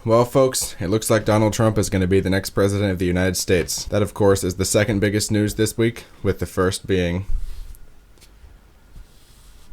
Well, folks, it looks like Donald Trump is going to be the next president of the United States. That, of course, is the second biggest news this week, with the first being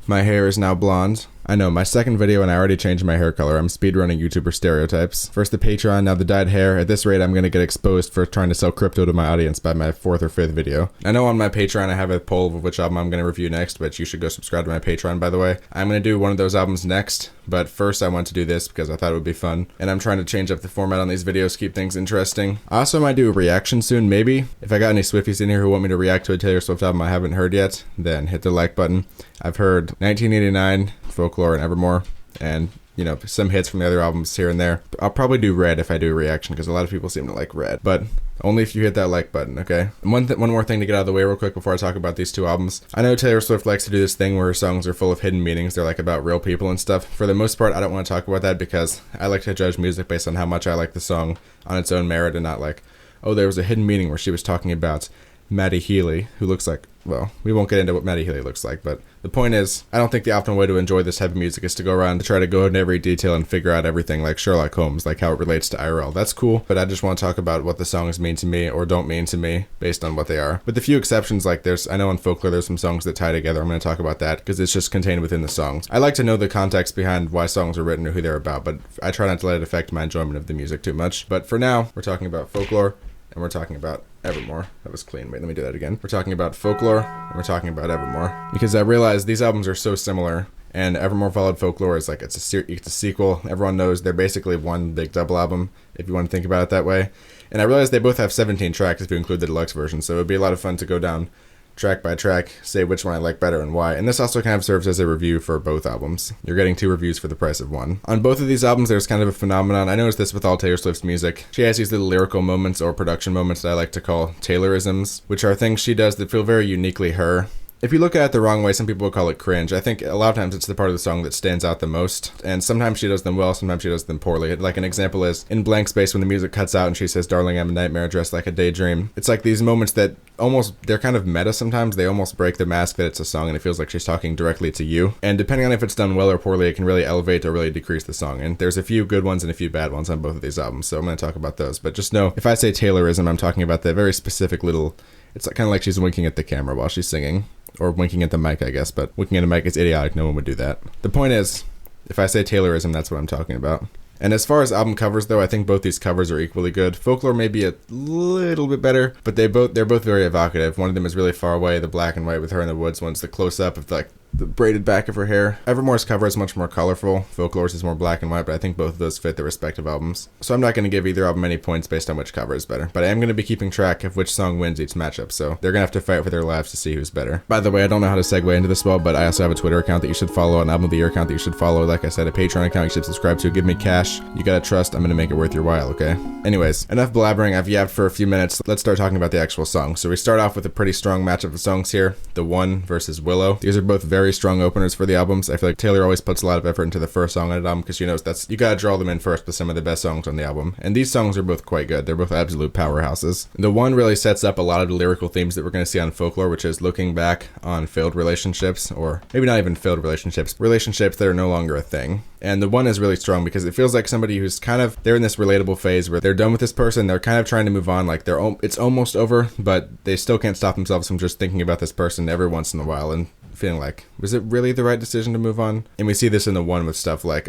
my hair is now blonde. I know, my second video and I already changed my hair color. I'm speedrunning YouTuber stereotypes. First the Patreon, now the dyed hair. At this rate, I'm gonna get exposed for trying to sell crypto to my audience by my fourth or fifth video. I know on my Patreon I have a poll of which album I'm gonna review next, but you should go subscribe to my Patreon, by the way. I'm gonna do one of those albums next, but first I want to do this because I thought it would be fun. And I'm trying to change up the format on these videos, keep things interesting. I also might do a reaction soon, maybe. If I got any Swifties in here who want me to react to a Taylor Swift album I haven't heard yet, then hit the like button. I've heard 1989, Folklore, and Evermore. And, you know, some hits from the other albums here and there. I'll probably do Red if I do a reaction, because a lot of people seem to like Red. But only if you hit that like button, okay? One more thing to get out of the way real quick before I talk about these two albums. I know Taylor Swift likes to do this thing where her songs are full of hidden meanings. They're like about real people and stuff. For the most part, I don't want to talk about that because I like to judge music based on how much I like the song on its own merit and not like, oh, there was a hidden meaning where she was talking about Maddie Healy, who looks like, well, we won't get into what Maddie Healy looks like, but the point is, I don't think the optimal way to enjoy this type of music is to go around to try to go into every detail and figure out everything like Sherlock Holmes, like how it relates to IRL. That's cool, but I just want to talk about what the songs mean to me or don't mean to me based on what they are. With a few exceptions, like I know on Folklore there's some songs that tie together. I'm going to talk about that because it's just contained within the songs. I like to know the context behind why songs are written or who they're about, but I try not to let it affect my enjoyment of the music too much. But for now, we're talking about Folklore and we're talking about Evermore. That was clean. Wait, let me do that again. We're talking about Folklore, and we're talking about Evermore. Because I realized these albums are so similar, and Evermore followed Folklore is like, it's a sequel. Everyone knows they're basically one big double album, if you want to think about it that way. And I realized they both have 17 tracks if you include the deluxe version, so it would be a lot of fun to go down track by track, say which one I like better and why. And this also kind of serves as a review for both albums. You're getting two reviews for the price of one. On both of these albums, there's kind of a phenomenon. I noticed this with all Taylor Swift's music. She has these little lyrical moments or production moments that I like to call Taylorisms, which are things she does that feel very uniquely her. If you look at it the wrong way, some people will call it cringe. I think a lot of times it's the part of the song that stands out the most, and sometimes she does them well, sometimes she does them poorly. Like an example is in Blank Space when the music cuts out and she says, "Darling, I'm a nightmare dressed like a daydream." It's like these moments that they're kind of meta sometimes. They almost break the mask that it's a song and it feels like she's talking directly to you. And depending on if it's done well or poorly, it can really elevate or really decrease the song. And there's a few good ones and a few bad ones on both of these albums, so I'm going to talk about those. But just know, if I say Taylorism, I'm talking about that very specific little, it's kind of like she's winking at the camera while she's singing. Or winking at the mic, I guess, but winking at a mic is idiotic. No one would do that. The point is, if I say Taylorism, that's what I'm talking about. And as far as album covers, though, I think both these covers are equally good. Folklore may be a little bit better, but they're both very evocative. One of them is really far away, the black and white with her in the woods. One's the close-up of like the braided back of her hair. Evermore's cover is much more colorful. Folklore's is more black and white, but I think both of those fit their respective albums. So I'm not going to give either album any points based on which cover is better, but I am going to be keeping track of which song wins each matchup, so they're going to have to fight for their lives to see who's better. By the way, I don't know how to segue into this well, but I also have a Twitter account that you should follow, an Album of the Year account that you should follow, like I said, a Patreon account you should subscribe to. Give me cash. You gotta trust I'm going to make it worth your while, okay? Anyways, enough blabbering. I've yapped for a few minutes. Let's start talking about the actual song. So we start off with a pretty strong matchup of songs here. The One versus Willow. These are both very strong openers for the albums. I feel like Taylor always puts a lot of effort into the first song on an album because she knows you gotta draw them in first with some of the best songs on the album. And these songs are both quite good. They're both absolute powerhouses. The One really sets up a lot of the lyrical themes that we're gonna see on Folklore, which is looking back on failed relationships, or maybe not even failed relationships that are no longer a thing. And the One is really strong because it feels like somebody who's they're in this relatable phase where they're done with this person, they're kind of trying to move on, like it's almost over, but they still can't stop themselves from just thinking about this person every once in a while and feeling like, was it really the right decision to move on? And we see this in the One with stuff like,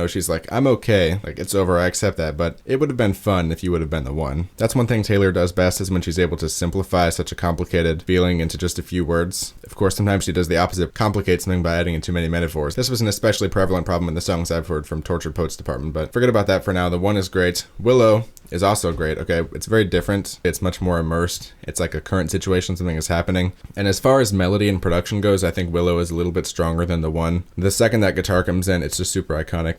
she's like, I'm okay, like it's over, I accept that, but it would have been fun if you would have been the one. That's one thing Taylor does best, is when she's able to simplify such a complicated feeling into just a few words. Of course, sometimes she does the opposite, complicate something by adding in too many metaphors. This was an especially prevalent problem in the songs I've heard from Tortured Poets Department, but forget about that for now. The One is great. Willow is also great, okay? It's very different. It's much more immersed. It's like a current situation, something is happening. And as far as melody and production goes, I think Willow is a little bit stronger than the One. The second that guitar comes in, it's just super iconic.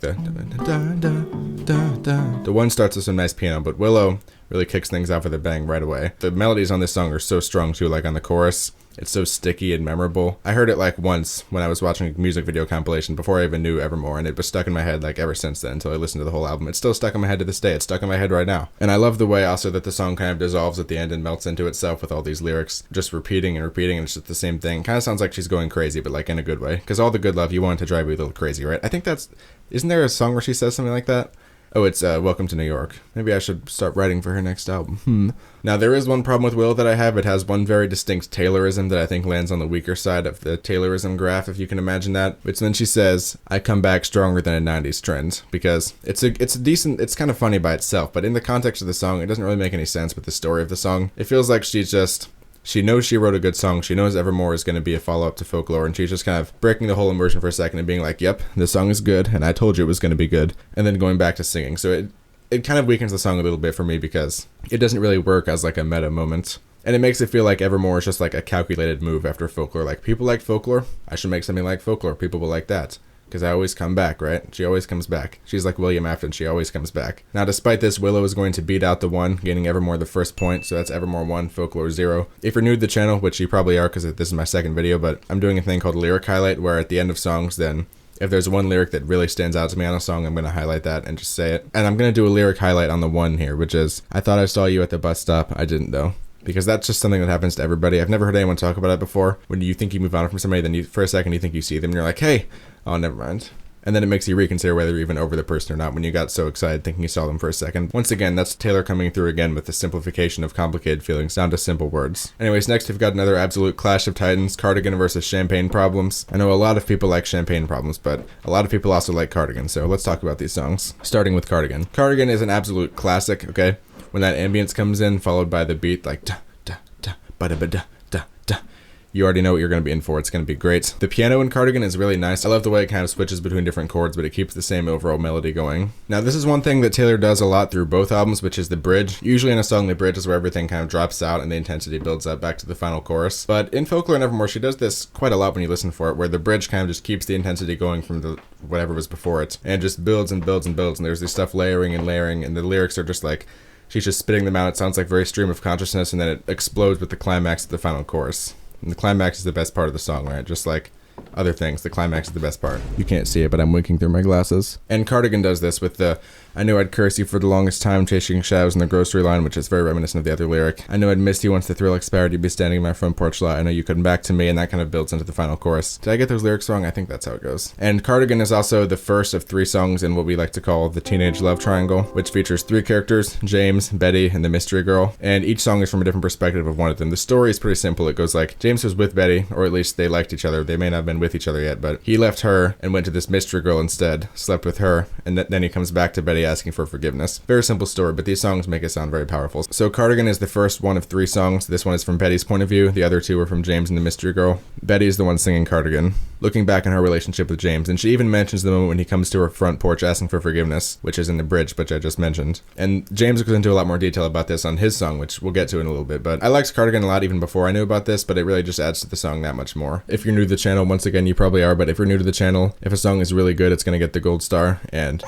The One starts with some nice piano, but Willow really kicks things off with a bang right away. The melodies on this song are so strong too, like on the chorus. It's so sticky and memorable. I heard it like once when I was watching a music video compilation before I even knew Evermore, and it was stuck in my head like ever since then until I listened to the whole album. It's still stuck in my head to this day. It's stuck in my head right now. And I love the way also that the song kind of dissolves at the end and melts into itself with all these lyrics just repeating and repeating, and it's just the same thing. Kind of sounds like she's going crazy, but like in a good way. Because all the good love, you want it to drive you a little crazy, right? I think isn't there a song where she says something like that? Oh, it's Welcome to New York. Maybe I should start writing for her next album. Now, there is one problem with Willow that I have. It has one very distinct Taylorism that I think lands on the weaker side of the Taylorism graph, if you can imagine that. Which then she says, I come back stronger than a 90s trend. Because it's a decent, it's kind of funny by itself, but in the context of the song, it doesn't really make any sense with the story of the song. It feels like she knows she wrote a good song. She knows Evermore is going to be a follow-up to Folklore, and she's just kind of breaking the whole immersion for a second and being like, yep, this song is good, and I told you it was going to be good, and then going back to singing. So it kind of weakens the song a little bit for me because it doesn't really work as like a meta moment. And it makes it feel like Evermore is just like a calculated move after Folklore. Like, people like Folklore, I should make something like Folklore. People will like that. Because I always come back, right? She always comes back. She's like William Afton, she always comes back. Now, despite this, Willow is going to beat out the 1, gaining Evermore the first point, so that's Evermore 1, Folklore 0. If you're new to the channel, which you probably are because this is my second video, but I'm doing a thing called lyric highlight, where at the end of songs, then if there's one lyric that really stands out to me on a song, I'm going to highlight that and just say it. And I'm going to do a lyric highlight on the 1 here, which is, I thought I saw you at the bus stop, I didn't though. Because that's just something that happens to everybody. I've never heard anyone talk about it before. When you think you move on from somebody, then for a second you think you see them, and you're like, hey, oh, never mind. And then it makes you reconsider whether you're even over the person or not when you got so excited thinking you saw them for a second. Once again, that's Taylor coming through again with the simplification of complicated feelings down to simple words. Anyways, next we've got another absolute clash of titans, Cardigan versus Champagne Problems. I know a lot of people like Champagne Problems, but a lot of people also like Cardigan, so let's talk about these songs. Starting with Cardigan. Cardigan is an absolute classic, okay? When that ambience comes in, followed by the beat like da da da ba da ba da da da. You already know what you're going to be in for. It's going to be great. The piano in Cardigan is really nice. I love the way it kind of switches between different chords, but it keeps the same overall melody going. Now, this is one thing that Taylor does a lot through both albums, which is the bridge. Usually in a song, the bridge is where everything kind of drops out and the intensity builds up back to the final chorus. But in Folklore and Evermore, she does this quite a lot when you listen for it, where the bridge kind of just keeps the intensity going from the whatever was before it, and just builds and builds and builds, and there's this stuff layering and layering, and the lyrics are just like, she's just spitting them out. It sounds like very stream of consciousness, and then it explodes with the climax of the final chorus. And the climax is the best part of the song, right? Just like other things, the climax is the best part. You can't see it, but I'm winking through my glasses. And Cardigan does this with the, I knew I'd curse you for the longest time, chasing shadows in the grocery line, which is very reminiscent of the other lyric. I knew I'd missed you once the thrill expired, you'd be standing in my front porch lot. I know you couldn't back to me, and that kind of builds into the final chorus. Did I get those lyrics wrong? I think that's how it goes. And Cardigan is also the first of 3 songs in what we like to call the teenage love triangle, which features 3 characters, James, Betty, and the mystery girl. And each song is from a different perspective of one of them. The story is pretty simple. It goes like, James was with Betty, or at least they liked each other. They may not have been with each other yet, but he left her and went to this mystery girl instead, slept with her, and then he comes back to Betty asking for forgiveness. Very simple story, but these songs make it sound very powerful. So Cardigan is the first one of 3 songs. This one is from Betty's point of view. The other 2 are from James and the mystery girl. Betty is the one singing Cardigan, looking back on her relationship with James, and she even mentions the moment when he comes to her front porch asking for forgiveness, which is in the bridge, which I just mentioned. And James goes into a lot more detail about this on his song, which we'll get to in a little bit, but I liked Cardigan a lot even before I knew about this, but it really just adds to the song that much more. If you're new to the channel, once again, you probably are, but if you're new to the channel, if a song is really good, it's going to get the gold star, and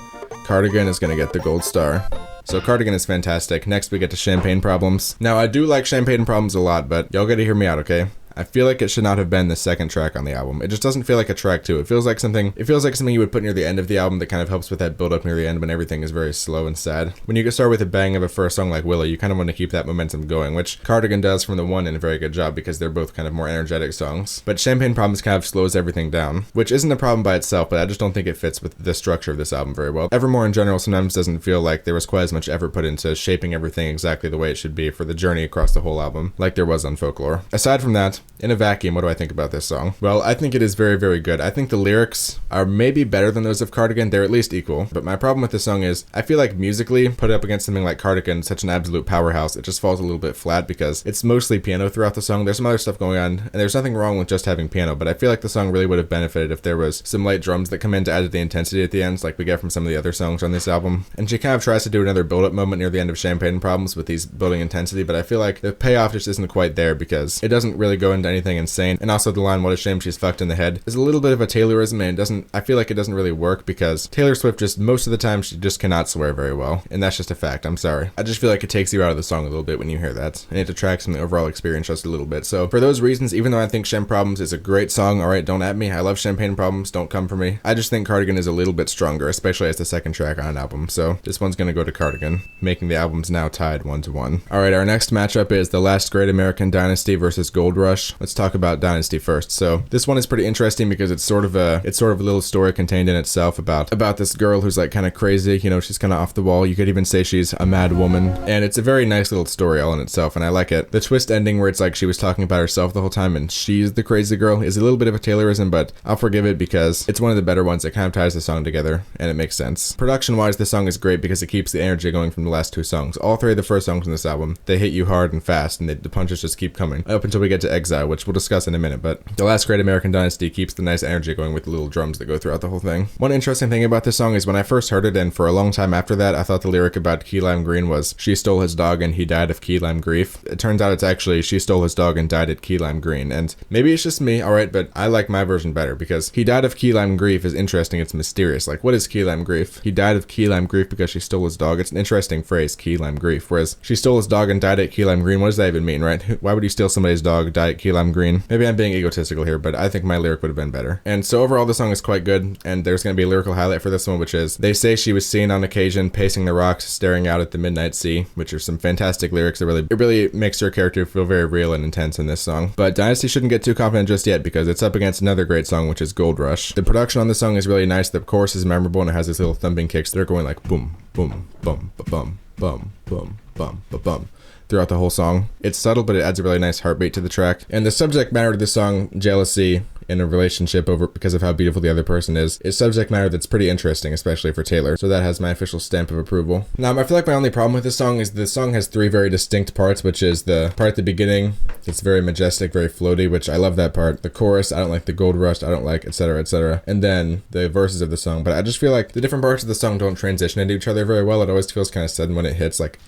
Cardigan is going to get the gold star. So Cardigan is fantastic. Next we get to Champagne Problems. Now I do like Champagne Problems a lot, but y'all gotta hear me out, okay? I feel like it should not have been the second track on the album. It just doesn't feel like a track 2. It feels like something you would put near the end of the album that kind of helps with that build up near the end when everything is very slow and sad. When you get started with a bang of a first song like Willow, you kind of want to keep that momentum going, which Cardigan does from the 1 in a very good job because they're both kind of more energetic songs. But Champagne Problems kind of slows everything down, which isn't a problem by itself, but I just don't think it fits with the structure of this album very well. Evermore in general sometimes doesn't feel like there was quite as much effort put into shaping everything exactly the way it should be for the journey across the whole album, like there was on Folklore. Aside from that, in a vacuum, what do I think about this song? Well, I think it is very, very good. I think the lyrics are maybe better than those of Cardigan. They're at least equal. But my problem with this song is I feel like musically, put it up against something like Cardigan, such an absolute powerhouse, it just falls a little bit flat because it's mostly piano throughout the song. There's some other stuff going on, and there's nothing wrong with just having piano, but I feel like the song really would have benefited if there was some light drums that come in to add to the intensity at the end, like we get from some of the other songs on this album. And she kind of tries to do another build-up moment near the end of Champagne Problems with these building intensity, but I feel like the payoff just isn't quite there because it doesn't really go into anything insane. And also the line, what a shame she's fucked in the head, is a little bit of a Taylorism, and I feel like it doesn't really work because Taylor Swift just, most of the time, she just cannot swear very well. And that's just a fact, I'm sorry. I just feel like it takes you out of the song a little bit when you hear that, and it detracts from the overall experience just a little bit. So for those reasons, even though I think Champagne Problems is a great song, alright, don't at me, I love Champagne Problems, don't come for me, I just think Cardigan is a little bit stronger, especially as the second track on an album. So this one's gonna go to Cardigan, making the albums now tied 1-1. Alright, our next matchup is The Last Great American Dynasty versus Gold Rush. Lush. Let's talk about Dynasty first. So this one is pretty interesting because it's sort of a little story contained in itself about this girl who's like kind of crazy. You know, she's kind of off the wall. You could even say she's a mad woman, and it's a very nice little story all in itself, and I like it. The twist ending where it's like she was talking about herself the whole time and she's the crazy girl is a little bit of a Taylorism, but I'll forgive it because it's one of the better ones that kind of ties the song together and it makes sense. Production wise, the song is great because it keeps the energy going from the last two songs. All three of the first songs in this album, they hit you hard and fast, and the punches just keep coming up until we get to Exile, which we'll discuss in a minute. But the last Great American Dynasty keeps the nice energy going with the little drums that go throughout the whole thing. One interesting thing about this song is when I first heard it, and for a long time after that, I thought the lyric about Key Lime Green was she stole his dog and he died of key lime grief. It turns out it's actually she stole his dog and died at key lime green, and maybe it's just me, alright, but I like my version better because he died of key lime grief is interesting. It's mysterious. Like, what is key lime grief? He died of key lime grief because she stole his dog. It's an interesting phrase, key lime grief. Whereas she stole his dog and died at key lime green, what does that even mean, right? Why would you steal somebody's dog, die at key lime green? Maybe I'm being egotistical here, but I think my lyric would have been better. And so overall, the song is quite good, and there's going to be a lyrical highlight for this one, which is, they say she was seen on occasion pacing the rocks, staring out at the midnight sea, which are some fantastic lyrics. It really makes her character feel very real and intense in this song. But Dynasty shouldn't get too confident just yet because it's up against another great song, which is Gold Rush. The production on this song is really nice. The chorus is memorable and it has these little thumping kicks that are going like boom, boom, bum, ba-bum, bum, bum, bum, ba-bum throughout the whole song. It's subtle, but it adds a really nice heartbeat to the track. And the subject matter of the song, jealousy in a relationship over because of how beautiful the other person is subject matter that's pretty interesting, especially for Taylor. So that has my official stamp of approval. Now, I feel like my only problem with this song is the song has three very distinct parts, which is the part at the beginning. It's very majestic, very floaty, which I love that part. The chorus, I don't like. The gold rush, I don't like, etc., etc. And then the verses of the song. But I just feel like the different parts of the song don't transition into each other very well. It always feels kind of sudden when it hits, like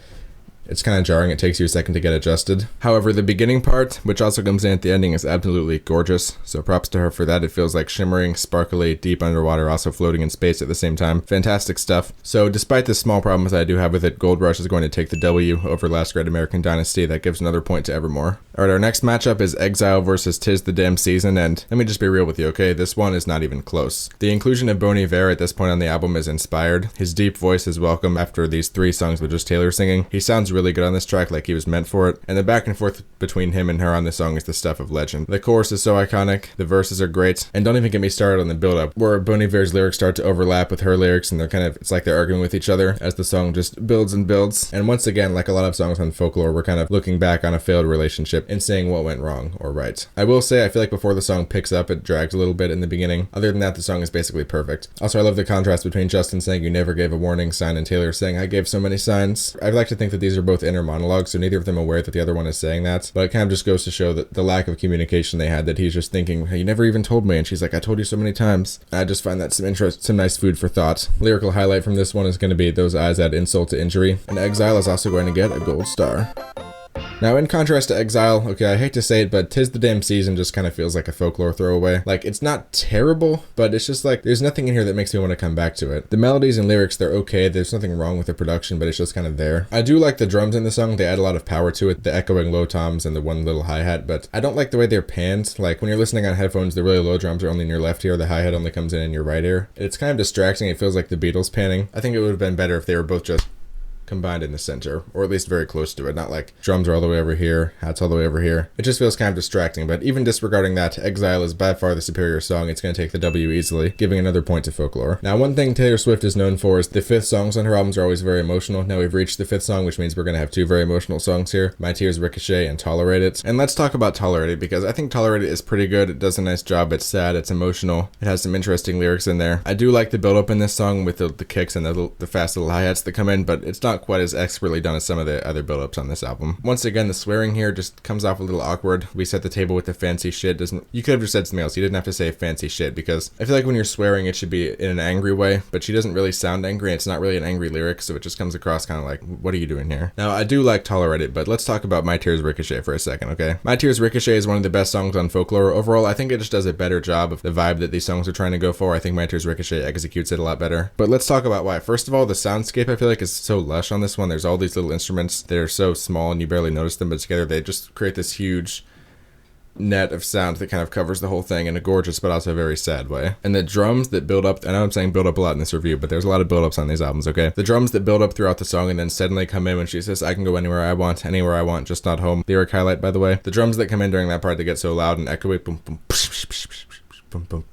it's kind of jarring. It takes you a second to get adjusted. However, the beginning part, which also comes in at the ending, is absolutely gorgeous. So props to her for that. It feels like shimmering, sparkly, deep underwater, also floating in space at the same time. Fantastic stuff. So despite the small problems I do have with it, Gold Rush is going to take the W over Last Great American Dynasty. That gives another point to Evermore. Alright, our next matchup is Exile versus 'Tis the Damn Season, and let me just be real with you, okay? This one is not even close. The inclusion of Bon Iver at this point on the album is inspired. His deep voice is welcome after these three songs with just Taylor singing. He sounds really good on this track, like he was meant for it, and the back and forth between him and her on this song is the stuff of legend. The chorus is so iconic, the verses are great, and don't even get me started on the build-up, where Bon Iver's lyrics start to overlap with her lyrics, and it's like they're arguing with each other as the song just builds and builds. And once again, like a lot of songs on Folklore, we're kind of looking back on a failed relationship and saying what went wrong or right. I will say, I feel like before the song picks up, it drags a little bit in the beginning. Other than that, the song is basically perfect. Also, I love the contrast between Justin saying you never gave a warning sign and Taylor saying I gave so many signs. I'd like to think that these are both inner monologues, so neither of them are aware that the other one is saying that, but it kind of just goes to show that the lack of communication they had, that he's just thinking, hey, you never even told me, and she's like, I told you so many times. I just find that some nice food for thought. Lyrical highlight from this one is going to be those eyes add insult to injury, and Exile is also going to get a gold star. Now, in contrast to Exile, okay, I hate to say it, but 'Tis the Damn Season just kind of feels like a Folklore throwaway. Like, it's not terrible, but it's just like, there's nothing in here that makes me want to come back to it. The melodies and lyrics, they're okay, there's nothing wrong with the production, but it's just kind of there. I do like the drums in the song, they add a lot of power to it, the echoing low toms and the one little hi-hat, but I don't like the way they're panned. Like, when you're listening on headphones, the really low drums are only in your left ear, the hi-hat only comes in your right ear. It's kind of distracting, it feels like the Beatles panning. I think it would have been better if they were both just combined in the center, or at least very close to it, not like drums are all the way over here, hats all the way over here. It just feels kind of distracting, but even disregarding that, Exile is by far the superior song. It's going to take the W easily, giving another point to Folklore. Now, one thing Taylor Swift is known for is the fifth songs on her albums are always very emotional. Now we've reached the fifth song, which means we're going to have two very emotional songs here, My Tears Ricochet and Tolerate It. And let's talk about Tolerate It, because I think Tolerate It is pretty good. It does a nice job. It's sad, it's emotional, it has some interesting lyrics in there. I do like the build up in this song with the kicks and the fast little hi-hats that come in, but it's not quite as expertly done as some of the other build-ups on this album. Once again, the swearing here just comes off a little awkward. We set the table with the fancy shit. You could have just said something else. You didn't have to say fancy shit, because I feel like when you're swearing, it should be in an angry way, but she doesn't really sound angry. It's not really an angry lyric, so it just comes across kind of like, what are you doing here? Now, I do like Tolerate It, but let's talk about My Tears Ricochet for a second, okay? My Tears Ricochet is one of the best songs on Folklore. Overall, I think it just does a better job of the vibe that these songs are trying to go for. I think My Tears Ricochet executes it a lot better. But let's talk about why. First of all, the soundscape I feel like is so lush on this one. There's all these little instruments that are so small and you barely notice them, but together they just create this huge net of sound that kind of covers the whole thing in a gorgeous but also very sad way. And the drums that build up, I know I'm saying build up a lot in this review, but there's a lot of build-ups on these albums, okay? The drums that build up throughout the song and then suddenly come in when she says, I can go anywhere I want, just not home. Lyric highlight, by the way. The drums that come in during that part that get so loud and echoey, boom, boom, boom, boom,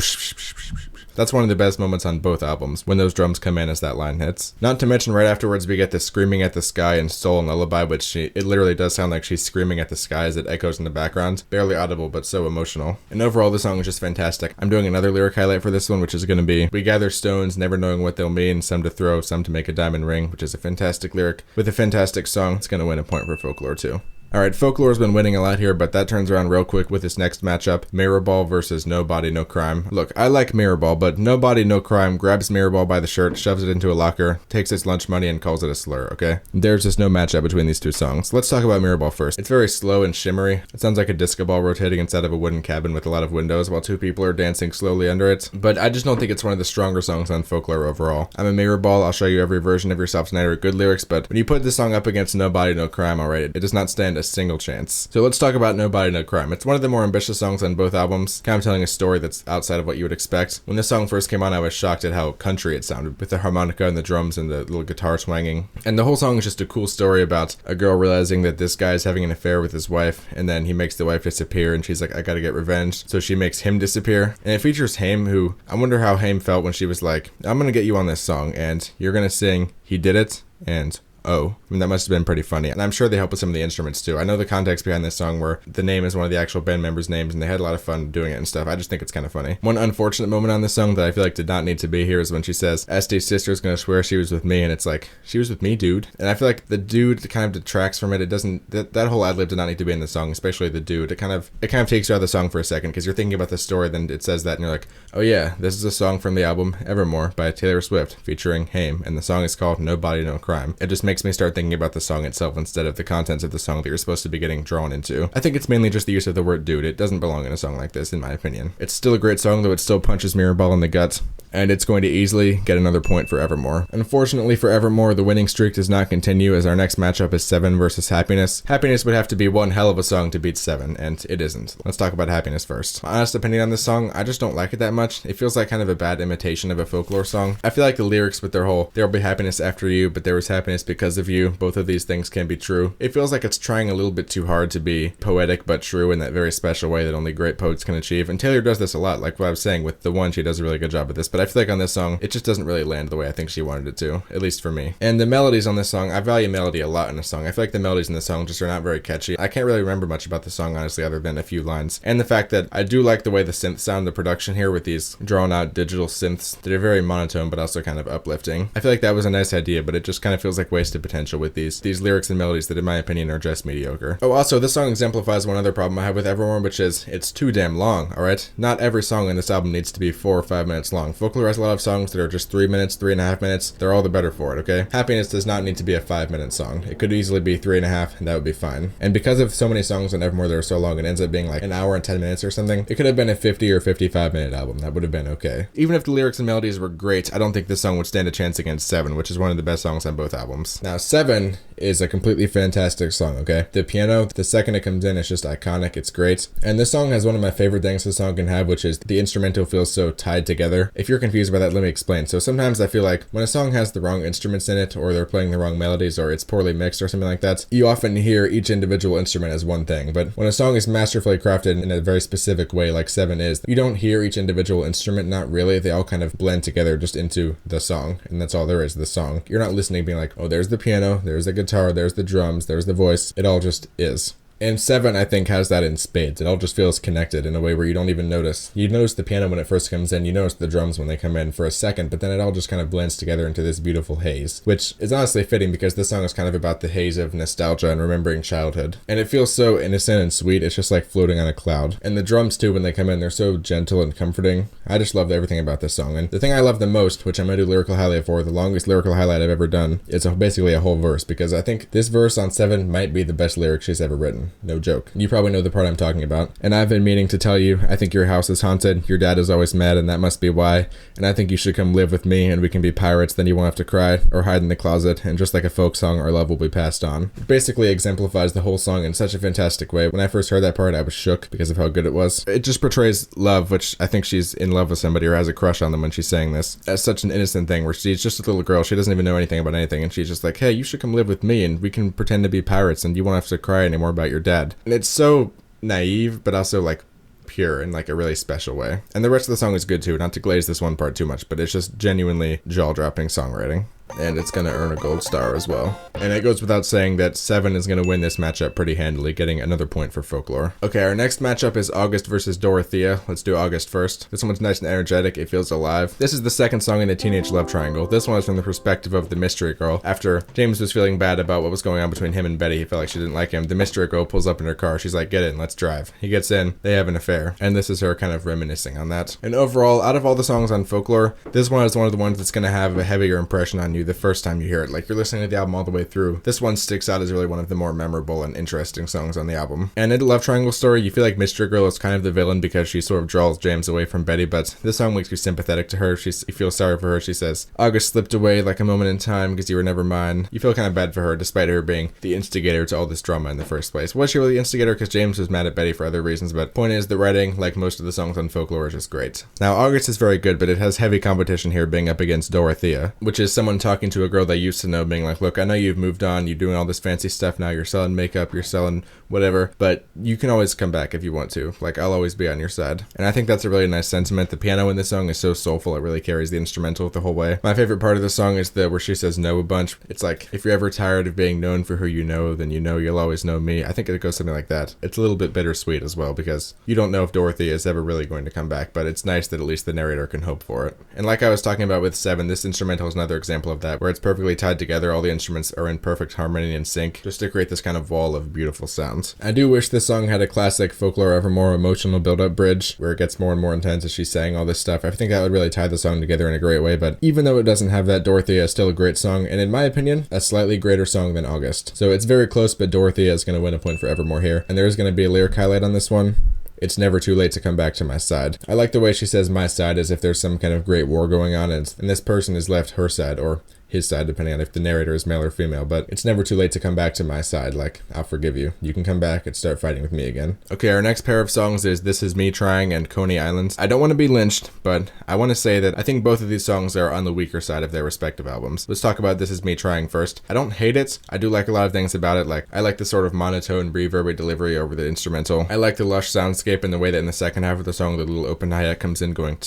that's one of the best moments on both albums, when those drums come in as that line hits. Not to mention right afterwards we get the screaming at the sky in Soul and Lullaby, which it literally does sound like she's screaming at the sky as it echoes in the background. Barely audible, but so emotional. And overall, the song is just fantastic. I'm doing another lyric highlight for this one, which is going to be, we gather stones, never knowing what they'll mean, some to throw, some to make a diamond ring, which is a fantastic lyric. With a fantastic song, it's going to win a point for Folklore too. Alright, Folklore's been winning a lot here, but that turns around real quick with this next matchup, Mirrorball versus No Body, No Crime. Look, I like Mirrorball, but No Body, No Crime grabs Mirrorball by the shirt, shoves it into a locker, takes its lunch money, and calls it a slur, okay? There's just no matchup between these two songs. Let's talk about Mirrorball first. It's very slow and shimmery. It sounds like a disco ball rotating inside of a wooden cabin with a lot of windows while two people are dancing slowly under it, but I just don't think it's one of the stronger songs on Folklore overall. I'm a Mirrorball, I'll show you every version of Yourself Tonight are good lyrics, but when you put this song up against No Body, No Crime, alright, it does not stand a single chance. So let's talk about No Body, No Crime. It's one of the more ambitious songs on both albums, kind of telling a story that's outside of what you would expect. When this song first came on, I was shocked at how country it sounded, with the harmonica and the drums and the little guitar swanging. And the whole song is just a cool story about a girl realizing that this guy is having an affair with his wife, and then he makes the wife disappear, and she's like, I gotta get revenge. So she makes him disappear. And it features Haim, who, I wonder how Haim felt when she was like, I'm gonna get you on this song, and you're gonna sing He Did It, and Oh, I mean, that must have been pretty funny. And I'm sure they help with some of the instruments too. I know the context behind this song where the name is one of the actual band members' names and they had a lot of fun doing it and stuff. I just think it's kind of funny. One unfortunate moment on this song that I feel like did not need to be here is when she says, Este's sister's gonna swear she was with me, and it's like, she was with me, dude. And I feel like the dude kind of detracts from it. It doesn't, that whole ad-lib did not need to be in the song, especially the dude. It kind of takes you out of the song for a second because you're thinking about the story, then it says that and you're like, oh yeah, this is a song from the album Evermore by Taylor Swift featuring Haim, and the song is called No Body, No Crime. It just makes me start thinking about the song itself instead of the contents of the song that you're supposed to be getting drawn into. I think it's mainly just the use of the word dude. It doesn't belong in a song like this, in my opinion. It's still a great song, though it still punches Mirrorball in the gut, and it's going to easily get another point for Evermore. Unfortunately for Evermore, the winning streak does not continue, as our next matchup is 7 versus Happiness. Happiness would have to be one hell of a song to beat 7, and it isn't. Let's talk about Happiness first. My honest opinion on this song, I just don't like it that much. It feels like kind of a bad imitation of a Folklore song. I feel like the lyrics with their whole, there'll be happiness after you, but there was happiness because of you, both of these things can be true. It feels like it's trying a little bit too hard to be poetic but true in that very special way that only great poets can achieve, and Taylor does this a lot, like what I was saying with The One, she does a really good job with this, but I feel like on this song, it just doesn't really land the way I think she wanted it to, at least for me. And the melodies on this song, I value melody a lot in a song. I feel like the melodies in the song just are not very catchy. I can't really remember much about the song, honestly, other than a few lines. And the fact that I do like the way the synths sound, the production here with these drawn out digital synths that are very monotone but also kind of uplifting. I feel like that was a nice idea, but it just kind of feels like wasted potential with these lyrics and melodies that in my opinion are just mediocre. Oh, also, this song exemplifies one other problem I have with Evermore, which is it's too damn long, alright? Not every song in this album needs to be 4 or 5 minutes long. Folklore has a lot of songs that are just 3 minutes, 3.5 minutes. They're all the better for it, okay? Happiness does not need to be a 5-minute song. It could easily be 3.5, and that would be fine. And because of so many songs on Evermore that are so long, it ends up being like an hour and 10 minutes or something. It could have been a 50 or 55-minute album. That would have been okay. Even if the lyrics and melodies were great, I don't think this song would stand a chance against 7, which is one of the best songs on both albums. Now, 7 is a completely fantastic song, okay? The piano, the second it comes in, it's just iconic. It's great. And this song has one of my favorite things this song can have, which is the instrumental feels so tied together. If you're confused by that, let me explain. So sometimes I feel like when a song has the wrong instruments in it, or they're playing the wrong melodies, or it's poorly mixed or something like that, you often hear each individual instrument as one thing. But when a song is masterfully crafted in a very specific way, like 7 is, you don't hear each individual instrument, not really. They all kind of blend together just into the song, and that's all there is, the song. You're not listening being like, oh, there's the piano, there's the guitar, there's the drums, there's the voice. It all just is. And 7, I think, has that in spades. It all just feels connected in a way where you don't even notice. You notice the piano when it first comes in, you notice the drums when they come in for a second, but then it all just kind of blends together into this beautiful haze, which is honestly fitting because this song is kind of about the haze of nostalgia and remembering childhood. And it feels so innocent and sweet, it's just like floating on a cloud. And the drums too, when they come in, they're so gentle and comforting. I just love everything about this song. And the thing I love the most, which I'm going to do lyrical highlight for, the longest lyrical highlight I've ever done, is basically a whole verse, because I think this verse on 7 might be the best lyric she's ever written. no joke. You probably know the part I'm talking about. And I've been meaning to tell you, I think your house is haunted, your dad is always mad and that must be why, and I think you should come live with me and we can be pirates, then you won't have to cry or hide in the closet, and just like a folk song, our love will be passed on. It basically exemplifies the whole song in such a fantastic way. When I first heard that part, I was shook because of how good it was. It just portrays love, which I think she's in love with somebody or has a crush on them when she's saying this, as such an innocent thing where she's just a little girl, she doesn't even know anything about anything, and she's just like, hey, you should come live with me and we can pretend to be pirates and you won't have to cry anymore about your dad. And it's so naive, but also like pure in like a really special way. And the rest of the song is good too, not to glaze this one part too much, but it's just genuinely jaw-dropping songwriting. And it's going to earn a gold star as well. And it goes without saying that 7 is going to win this matchup pretty handily, getting another point for Folklore. Okay, our next matchup is August versus Dorothea. Let's do August first. This one's nice and energetic, it feels alive. This is the second song in the Teenage Love Triangle. This one is from the perspective of the mystery girl. After James was feeling bad about what was going on between him and Betty, he felt like she didn't like him. The mystery girl pulls up in her car, she's like, get in, let's drive. He gets in, they have an affair. And this is her kind of reminiscing on that. And overall, out of all the songs on Folklore, this one is one of the ones that's going to have a heavier impression on you the first time you hear it. Like, you're listening to the album all the way through. This one sticks out as really one of the more memorable and interesting songs on the album. And in the Love Triangle story, you feel like Mystery Girl is kind of the villain because she sort of draws James away from Betty, but this song makes you sympathetic to her. You feel sorry for her. She says, August slipped away like a moment in time because you were never mine. You feel kind of bad for her despite her being the instigator to all this drama in the first place. Was she really the instigator? Because James was mad at Betty for other reasons, but point is, the writing, like most of the songs on Folklore, is just great. Now, August is very good, but it has heavy competition here being up against Dorothea, which is someone talking to a girl they used to know, being like, look, I know you've moved on, you're doing all this fancy stuff now, you're selling makeup, you're selling whatever, but you can always come back if you want to. Like, I'll always be on your side. And I think that's a really nice sentiment. The piano in this song is so soulful, it really carries the instrumental the whole way. My favorite part of the song is where she says no a bunch. It's like, if you're ever tired of being known for who you know, then you know you'll always know me. I think it goes something like that. It's a little bit bittersweet as well, because you don't know if Dorothy is ever really going to come back, but it's nice that at least the narrator can hope for it. And like I was talking about with 7, this instrumental is another example of that, where it's perfectly tied together, all the instruments are in perfect harmony and sync, just to create this kind of wall of beautiful sounds. I do wish this song had a classic Folklore Evermore emotional build-up bridge, where it gets more and more intense as she's saying all this stuff. I think that would really tie the song together in a great way, but even though it doesn't have that, Dorothea is still a great song, and in my opinion, a slightly greater song than August. So it's very close, but Dorothea is going to win a point for Evermore here, and there is going to be a lyric highlight on this one. It's never too late to come back to my side. I like the way she says my side as if there's some kind of great war going on and this person has left her side, or his side, depending on if the narrator is male or female, but it's never too late to come back to my side. Like, I'll forgive you. You can come back and start fighting with me again. Okay, our next pair of songs is This Is Me Trying and Coney Island. I don't want to be lynched, but I want to say that I think both of these songs are on the weaker side of their respective albums. Let's talk about This Is Me Trying first. I don't hate it. I do like a lot of things about it. Like, I like the sort of monotone, reverby delivery over the instrumental. I like the lush soundscape and the way that in the second half of the song, the little open hi-hat comes in going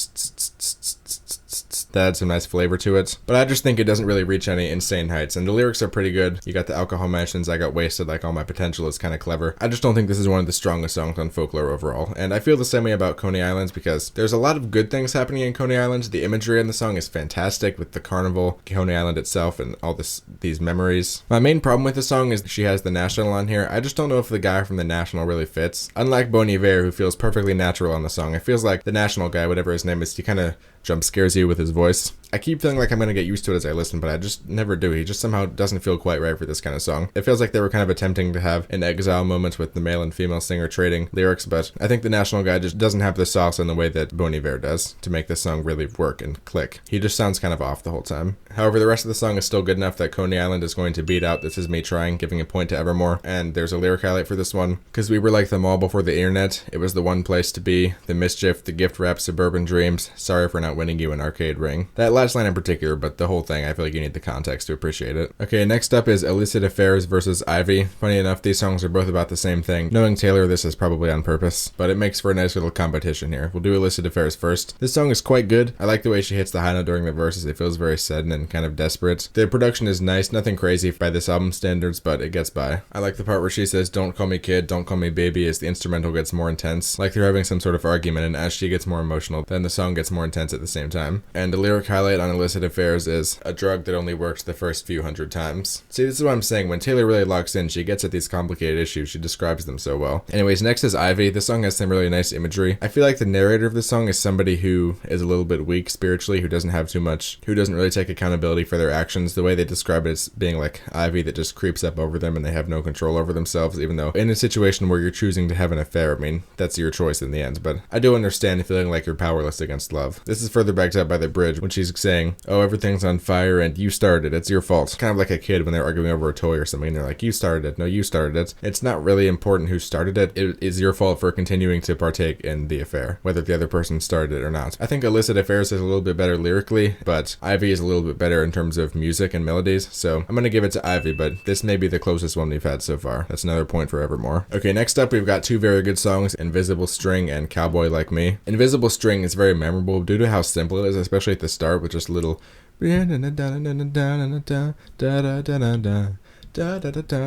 that adds some nice flavor to it. But I just think it doesn't really reach any insane heights, and the lyrics are pretty good. You got the alcohol mentions, I got wasted, like all my potential is kind of clever. I just don't think this is one of the strongest songs on Folklore overall, and I feel the same way about Coney Island because there's a lot of good things happening in Coney Island. The imagery in the song is fantastic with the carnival, Coney Island itself, and all these memories. My main problem with the song is she has the National on here. I just don't know if the guy from the National really fits. Unlike Bon Iver, who feels perfectly natural on the song, it feels like the National guy, whatever his name is, he kind of jump scares you with his voice. I keep feeling like I'm going to get used to it as I listen, but I just never do. He just somehow doesn't feel quite right for this kind of song. It feels like they were kind of attempting to have an exile moment with the male and female singer trading lyrics, but I think the National guy just doesn't have the sauce in the way that Bon Iver does to make this song really work and click. He just sounds kind of off the whole time. However, the rest of the song is still good enough that Coney Island is going to beat out This Is Me Trying, giving a point to Evermore, and there's a lyric highlight for this one. Because we were like the mall before the internet, it was the one place to be, the mischief, the gift wrap, suburban dreams, sorry for not winning you an arcade ring. That last line in particular, but the whole thing, I feel like you need the context to appreciate it. Okay, next up is Illicit Affairs versus Ivy. Funny enough, these songs are both about the same thing. Knowing Taylor, this is probably on purpose, but it makes for a nice little competition here. We'll do Illicit Affairs first. This song is quite good. I like the way she hits the high note during the verses. It feels very sudden and kind of desperate. The production is nice, nothing crazy by this album standards, but it gets by. I like the part where she says, don't call me kid, don't call me baby, as the instrumental gets more intense. Like they're having some sort of argument, and as she gets more emotional, then the song gets more intense at the same time. And the lyric highlight highlight on illicit affairs is a drug that only works the first few hundred times. See, this is what I'm saying. When Taylor really locks in, she gets at these complicated issues. She describes them so well. Anyways, next is Ivy. This song has some really nice imagery. I feel like the narrator of this song is somebody who is a little bit weak spiritually, who doesn't have too much, who doesn't really take accountability for their actions. The way they describe it is being like Ivy that just creeps up over them and they have no control over themselves, even though in a situation where you're choosing to have an affair, I mean, that's your choice in the end. But I do understand feeling like you're powerless against love. This is further backed up by the bridge when she's saying, oh, everything's on fire and you started it. It's your fault. Kind of like a kid when they're arguing over a toy or something and they're like, you started it. No, you started it. It's not really important who started it. It is your fault for continuing to partake in the affair, whether the other person started it or not. I think illicit affairs is a little bit better lyrically, but Ivy is a little bit better in terms of music and melodies. So I'm going to give it to Ivy, but this may be the closest one we've had so far. That's another point for Evermore. Okay, next up we've got two very good songs, Invisible String and Cowboy Like Me. Invisible String is very memorable due to how simple it is, especially at the start with just a little and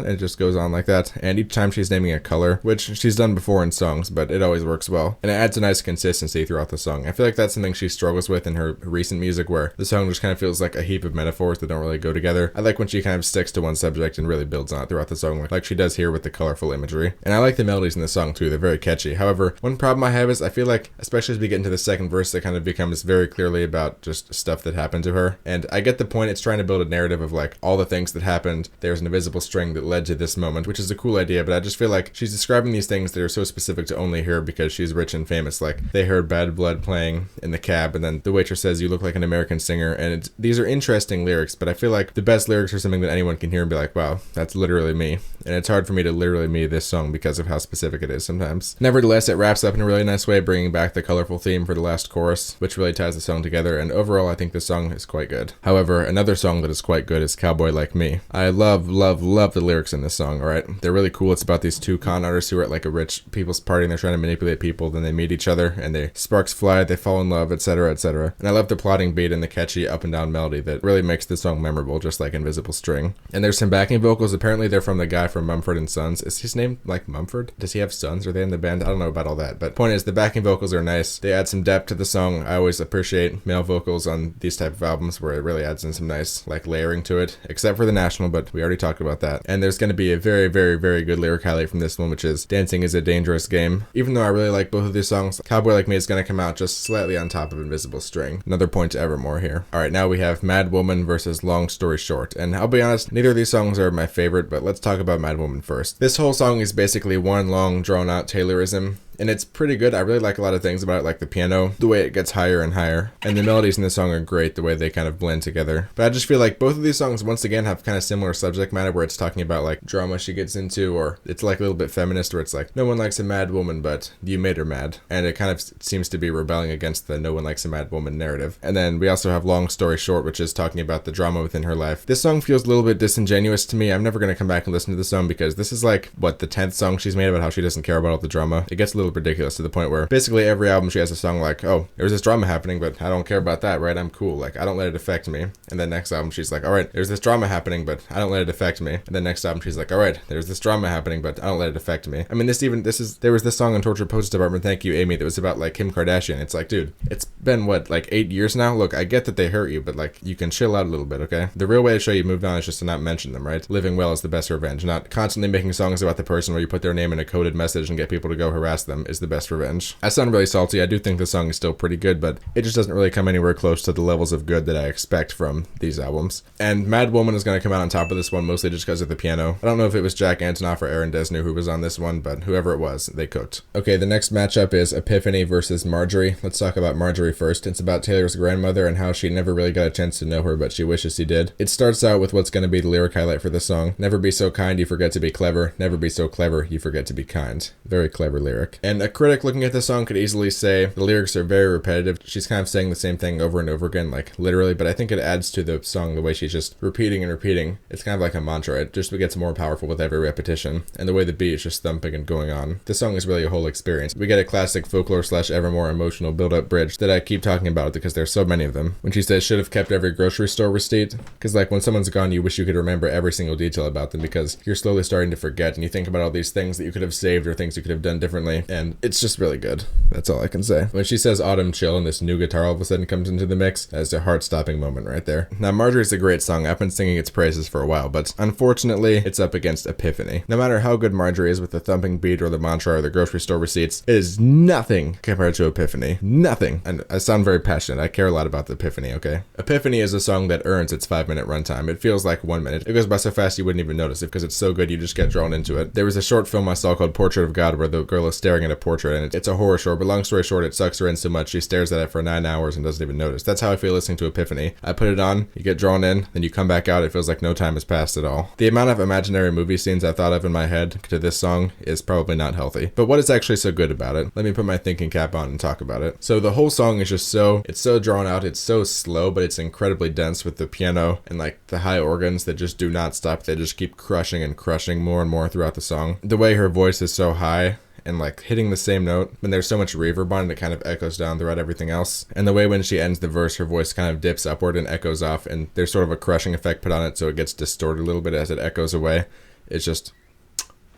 it just goes on like that, and each time she's naming a color, which she's done before in songs, but it always works well, and it adds a nice consistency throughout the song. I feel like that's something she struggles with in her recent music, where the song just kind of feels like a heap of metaphors that don't really go together. I like when she kind of sticks to one subject and really builds on it throughout the song, like she does here with the colorful imagery. And I like the melodies in the song too, they're very catchy. However, one problem I have is I feel like, especially as we get into the second verse, it kind of becomes very clearly about just stuff that happened to her, and I get the point. It's trying to build a narrative of like all the things that happened. There's an invisible string that led to this moment, which is a cool idea, but I just feel like she's describing these things that are so specific to only her because she's rich and famous. Like they heard Bad Blood playing in the cab, and then the waitress says, you look like an American singer, and these are interesting lyrics, but I feel like the best lyrics are something that anyone can hear and be like, wow, that's literally me. And it's hard for me to literally me this song because of how specific it is sometimes. Nevertheless, it wraps up in a really nice way, bringing back the colorful theme for the last chorus, which really ties the song together, and overall I think the song is quite good. However, another song that is quite good is Cowboy Like Me. I love the lyrics in this song, alright? They're really cool. It's about these two con artists who are at like a rich people's party and they're trying to manipulate people, then they meet each other and sparks fly, they fall in love, etc, etc. And I love the plotting beat and the catchy up and down melody that really makes the song memorable, just like Invisible String. And there's some backing vocals. Apparently they're from the guy from Mumford & Sons. Is his name like Mumford? Does he have sons? Are they in the band? I don't know about all that, but point is the backing vocals are nice. They add some depth to the song. I always appreciate male vocals on these type of albums where it really adds in some nice like layering to it, except for the National, but we already talked about that. And there's going to be a very, very, very good lyric highlight from this one, which is Dancing is a Dangerous Game. Even though I really like both of these songs, Cowboy Like Me is going to come out just slightly on top of Invisible String. Another point to Evermore here. Alright, now we have Mad Woman versus Long Story Short, and I'll be honest, neither of these songs are my favorite, but let's talk about Mad Woman first. This whole song is basically one long drawn out Taylorism, and it's pretty good. I really like a lot of things about it, like the piano, the way it gets higher and higher, and the melodies in the song are great, the way they kind of blend together. But I just feel like both of these songs, once again, have kind of similar subject matter, where it's talking about like drama she gets into, or it's like a little bit feminist, where it's like, no one likes a mad woman, but you made her mad. And it kind of seems to be rebelling against the no one likes a mad woman narrative. And then we also have Long Story Short, which is talking about the drama within her life. This song feels a little bit disingenuous to me. I'm never going to come back and listen to this song because this is like, what, the 10th song she's made about how she doesn't care about all the drama. It gets a little ridiculous to the point where basically every album she has a song like, oh, there's this drama happening, but I don't care about that, right? I'm cool. Like, I don't let it affect me. And then next album she's like, all right, there's this drama happening, but I don't let it affect me. And then next album she's like, all right, there's this drama happening, but I don't let it affect me. I mean, there was this song on Torture Post Department, Thank You, Amy, that was about like Kim Kardashian. It's like, dude, it's been what, like 8 years now? Look, I get that they hurt you, but like, you can chill out a little bit, okay? The real way to show you moved on is just to not mention them, right? Living well is the best revenge. Not constantly making songs about the person where you put their name in a coded message and get people to go harass them is the best revenge. I sound really salty. I do think the song is still pretty good, but it just doesn't really come anywhere close to the levels of good that I expect from these albums. And Mad Woman is going to come out on top of this one, mostly just because of the piano. I don't know if it was Jack Antonoff or Aaron Dessner who was on this one, but whoever it was, they cooked. Okay, the next matchup is Epiphany versus Marjorie. Let's talk about Marjorie first. It's about Taylor's grandmother and how she never really got a chance to know her, but she wishes she did. It starts out with what's going to be the lyric highlight for the song. Never be so kind, you forget to be clever. Never be so clever, you forget to be kind. Very clever lyric. And a critic looking at the song could easily say the lyrics are very repetitive. She's kind of saying the same thing over and over again, like literally, but I think it adds to the song the way she's just repeating and repeating. It's kind of like a mantra. It just gets more powerful with every repetition, and the way the beat is just thumping and going on. The song is really a whole experience. We get a classic Folklore / Evermore emotional build-up bridge that I keep talking about because there's so many of them. When she says, should have kept every grocery store receipt, because like when someone's gone, you wish you could remember every single detail about them because you're slowly starting to forget, and you think about all these things that you could have saved or things you could have done differently, and it's just really good. That's all I can say. When she says autumn chill and this new guitar all of a sudden comes into the mix, that's a heart-stopping moment right there. Now, Marjorie's a great song. I've been singing its praises for a while, but unfortunately, it's up against Epiphany. No matter how good Marjorie is with the thumping beat or the mantra or the grocery store receipts, it is nothing compared to Epiphany. Nothing. And I sound very passionate. I care a lot about the Epiphany, okay? Epiphany is a song that earns its 5-minute runtime. It feels like 1 minute. It goes by so fast you wouldn't even notice it because it's so good you just get drawn into it. There was a short film I saw called Portrait of God where the girl is staring at a portrait, and it's a horror short, but long story short, it sucks her in so much she stares at it for 9 hours and doesn't even notice. That's how I feel listening to Epiphany. I put it on, you get drawn in, then you come back out, it feels like no time has passed at all. The amount of imaginary movie scenes I thought of in my head to this song is probably not healthy. But what is actually so good about it? Let me put my thinking cap on and talk about it. So the whole song is just it's so drawn out, it's so slow, but it's incredibly dense with the piano and like the high organs that just do not stop. They just keep crushing and crushing more and more throughout the song. The way her voice is so high and like hitting the same note when there's so much reverb on it, it kind of echoes down throughout everything else. And the way when she ends the verse, her voice kind of dips upward and echoes off, and there's sort of a crushing effect put on it so it gets distorted a little bit as it echoes away. It's just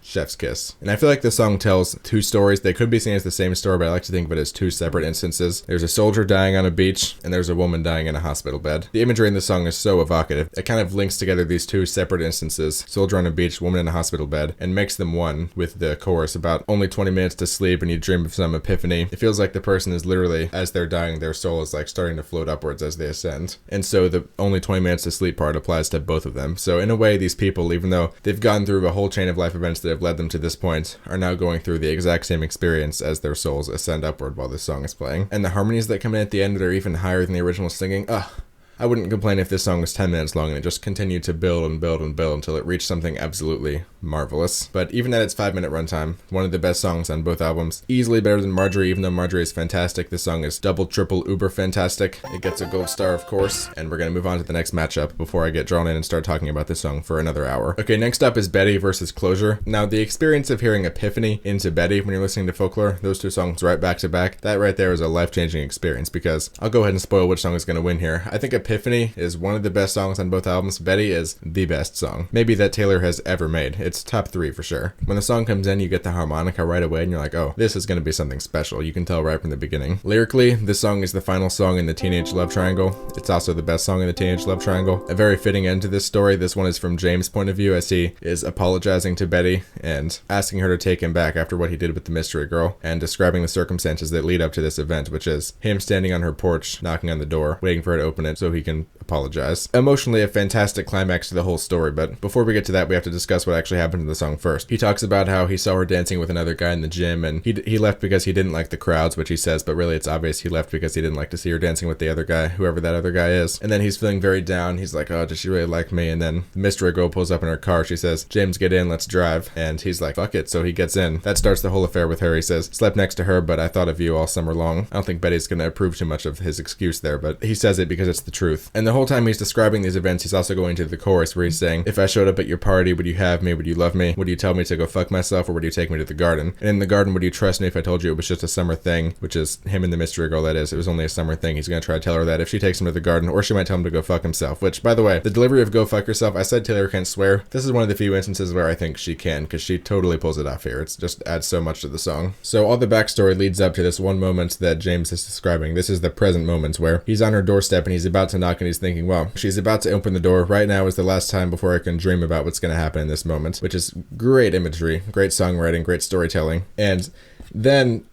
chef's kiss. And I feel like this song tells two stories. They could be seen as the same story, but I like to think of it as two separate instances. There's a soldier dying on a beach, and there's a woman dying in a hospital bed. The imagery in the song is so evocative. It kind of links together these two separate instances, soldier on a beach, woman in a hospital bed, and makes them one with the chorus about only 20 minutes to sleep and you dream of some epiphany. It feels like the person is literally, as they're dying, their soul is like starting to float upwards as they ascend. And so the only 20 minutes to sleep part applies to both of them. So in a way, these people, even though they've gone through a whole chain of life events that have led them to this point, are now going through the exact same experience as their souls ascend upward while this song is playing. And the harmonies that come in at the end that are even higher than the original singing, I wouldn't complain if this song was 10 minutes long and it just continued to build and build and build until it reached something absolutely marvelous. But even at its 5-minute runtime, one of the best songs on both albums. Easily better than Marjorie, even though Marjorie is fantastic. This song is double, triple, uber fantastic. It gets a gold star, of course. And we're going to move on to the next matchup before I get drawn in and start talking about this song for another hour. Okay, next up is Betty versus Closure. Now, the experience of hearing Epiphany into Betty when you're listening to Folklore, those two songs right back to back, that right there is a life-changing experience, because I'll go ahead and spoil which song is going to win here. I think Epiphany is one of the best songs on both albums. Betty is the best song, maybe that Taylor has ever made. It's top 3 for sure. When the song comes in, you get the harmonica right away and you're like, oh, this is going to be something special. You can tell right from the beginning. Lyrically, this song is the final song in the Teenage Love Triangle. It's also the best song in the Teenage Love Triangle. A very fitting end to this story. This one is from James' point of view as he is apologizing to Betty and asking her to take him back after what he did with the mystery girl, and describing the circumstances that lead up to this event, which is him standing on her porch, knocking on the door, waiting for her to open it so he can apologize. Emotionally, a fantastic climax to the whole story, but before we get to that, we have to discuss what actually happened in the song first. He talks about how he saw her dancing with another guy in the gym, and he left because he didn't like the crowds, which he says, but really it's obvious he left because he didn't like to see her dancing with the other guy, whoever that other guy is. And then he's feeling very down. He's like, oh, does she really like me? And then the mystery girl pulls up in her car. She says, James, get in, let's drive. And he's like, fuck it. So he gets in. That starts the whole affair with her. He says, slept next to her, but I thought of you all summer long. I don't think Betty's gonna approve too much of his excuse there, but he says it because it's the truth. And the whole time he's describing these events, he's also going to the chorus where he's saying, if I showed up at your party, would you have me? Would you love me? Would you tell me to go fuck myself, or would you take me to the garden? And in the garden, would you trust me if I told you it was just a summer thing? Which is him and the mystery girl, that is. It was only a summer thing. He's gonna try to tell her that if she takes him to the garden, or she might tell him to go fuck himself. Which, by the way, the delivery of go fuck yourself, I said Taylor can't swear. This is one of the few instances where I think she can, because she totally pulls it off here. It just adds so much to the song. So all the backstory leads up to this one moment that James is describing. This is the present moment where he's on her doorstep and he's about to knock and he's thinking, well, she's about to open the door. Right now is the last time before I can dream about what's going to happen in this moment, which is great imagery, great songwriting, great storytelling. And then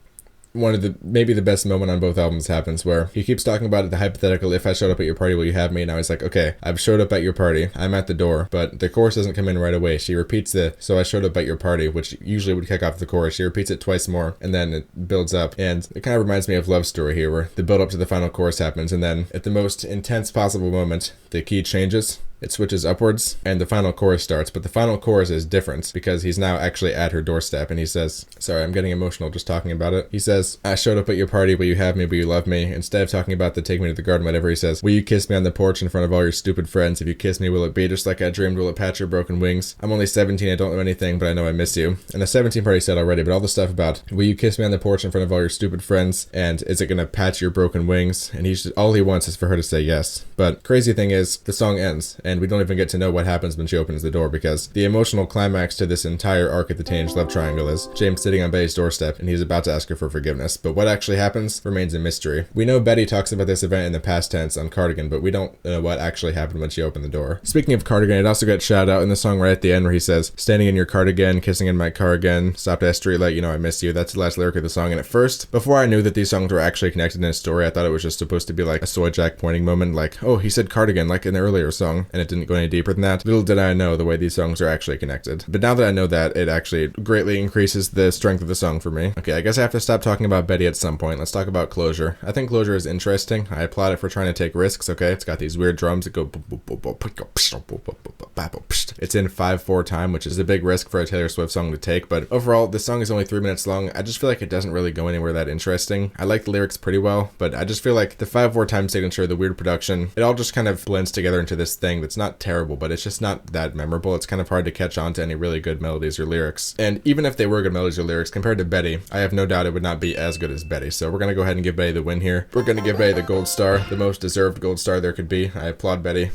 one of maybe the best moment on both albums happens, where he keeps talking about it, the hypothetical, if I showed up at your party, will you have me? Now he's like, okay, I've showed up at your party, I'm at the door, but the chorus doesn't come in right away. She repeats so I showed up at your party, which usually would kick off the chorus. She repeats it twice more, and then it builds up, and it kind of reminds me of Love Story here, where the build up to the final chorus happens, and then at the most intense possible moment, the key changes. It switches upwards, and the final chorus starts, but the final chorus is different because he's now actually at her doorstep, and he says, sorry, I'm getting emotional just talking about it. He says, I showed up at your party, will you have me, will you love me? Instead of talking about the take me to the garden, whatever, he says, will you kiss me on the porch in front of all your stupid friends? If you kiss me, will it be just like I dreamed? Will it patch your broken wings? I'm only 17, I don't know anything, but I know I miss you. And the 17 part he said already, but all the stuff about, will you kiss me on the porch in front of all your stupid friends? And is it gonna patch your broken wings? And all he wants is for her to say yes. But crazy thing is, the song ends, and we don't even get to know what happens when she opens the door, because the emotional climax to this entire arc of the teenage love triangle is James sitting on Betty's doorstep and he's about to ask her for forgiveness, but what actually happens remains a mystery. We know Betty talks about this event in the past tense on Cardigan, but we don't know what actually happened when she opened the door. Speaking of Cardigan, it also got shouted out in the song right at the end where he says, standing in your cardigan, kissing in my car again, stopped at a streetlight, you know I miss you. That's the last lyric of the song, and at first, before I knew that these songs were actually connected in a story, I thought it was just supposed to be like a soy jack pointing moment, like, oh, he said cardigan, like in the earlier song, and it didn't go any deeper than that. Little did I know the way these songs are actually connected. But now that I know that, it actually greatly increases the strength of the song for me. Okay, I guess I have to stop talking about Betty at some point. Let's talk about Closure. I think Closure is interesting. I applaud it for trying to take risks, okay? It's got these weird drums that go... It's in 5/4 time, which is a big risk for a Taylor Swift song to take, but overall, this song is only 3 minutes long. I just feel like it doesn't really go anywhere that interesting. I like the lyrics pretty well, but I just feel like the 5/4 time signature, the weird production, it all just kind of blends together into this thing that's not terrible, but it's just not that memorable. It's kind of hard to catch on to any really good melodies or lyrics. And even if they were good melodies or lyrics, compared to Betty, I have no doubt it would not be as good as Betty. So we're going to go ahead and give Betty the win here. We're going to give Betty the gold star, the most deserved gold star there could be. I applaud Betty.